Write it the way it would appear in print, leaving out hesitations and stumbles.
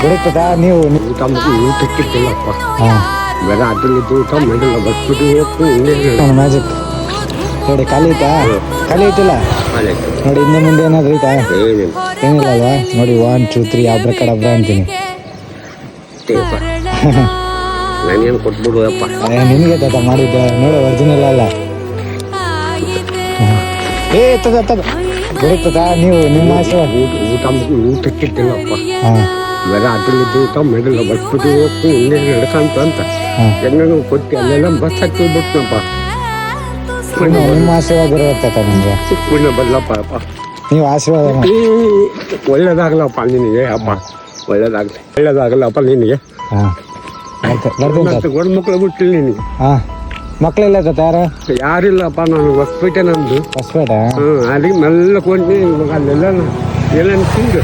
ಬಿಡುತ್ತದ ನೀವು ಊಟ ಊಟಕ್ಕಿಲ್ಲಪ್ಪ ಹಾಂ ಬೇರೆ ಅದ್ರಲ್ಲಿದ್ದು ಊಟ ಮಾಡಿಲ್ಲ ಬಸ್ಬಿಟ್ಟು ಹೋಗ್ತು ಹಿಂಗೆ ಮ್ಯಾಜಿಕ್ ನೋಡಿ ಖಾಲಿ ಐತಾ ಖಾಲಿ ಐತಿಲ್ಲ ನೋಡಿ ಹಿಂದೆ ಮುಂದೆ ಏನಾದ್ರು ಐತಾ ಏನಿಲ್ಲ ಏನಿಲ್ಲ ಅಲ್ವಾ ನೋಡಿ 1 2 3 ಅಬ್ರಕಡಬ್ರ ಅಂತೀನಿ ನಾನೇನು ಕೊಟ್ಬಿಡುವಪ್ಪ ನಿನಗೆ ತಾತ ಮಾಡಿದ್ದೆ ನೋಡು ಒರಿಜಿನಲ್ ಅಲ್ಲ ಬಿಡುತ್ತದ ನೀವು ನಿಮ್ಮ ಆಶೀರ್ವಾದ ಊಟ ಊಟಕ್ಕಿದ್ದಿಲ್ಲಪ್ಪ ಹಾಂ ಬೇರೆ ಅದ್ರಲ್ಲಿದ್ದು ಊಟ ಮಾಡಿಲ್ಲ ಬಸ್ಬಿಟ್ಟು ಹೋಗ್ತು ಹಿಂಗೆ ನಡ್ಕಂತ ಅಂತ ಹಾಂ ಹೆಂಗ ಕೊಟ್ಟು ಅಲ್ಲೆಲ್ಲ ಬಸ್ ಹತ್ತಿ ಬಿಟ್ನಪ್ಪ ನಿಮ್ಮ ಆಶೀರ್ವಾದ ಇರುತ್ತೆ ನಿಮಗೆ ಪುಣ್ಯ ಬದಲಪ್ಪ ಅಪ್ಪ ನೀವು ಆಶೀರ್ವಾದ ಮಾಡಿ ಒಳ್ಳೇದಾಗಲಪ್ಪ ನಿನಗೆ ಅಪ್ಪ ಒಳ್ಳೇದಾಗಲ್ಲಪ್ಪ ನಿನಗೆ ಹಾಂ ಆಯ್ತು ಬರ್ತೀನಿ ತಾತ ಗಂಡು ಮಕ್ಳು ಬಿಟ್ಟಿಲ್ಲ ನಿನಗೆ ಹಾಂ ಮಕ್ಕಳಿಲ್ಲ ತಾತ ಯಾರು ಯಾರಿಲ್ಲಪ್ಪ ನಾನು ಹೊಸ್ಪೇಟೆ ನಮ್ದು ಹೊಸಪೇಟೆ ಅಲ್ಲಿಗೆ ಮೆಲ್ಲ ಕೊಂಡು ಅಲ್ಲೆಲ್ಲ ಎಲ್ಲ ತಿಂದು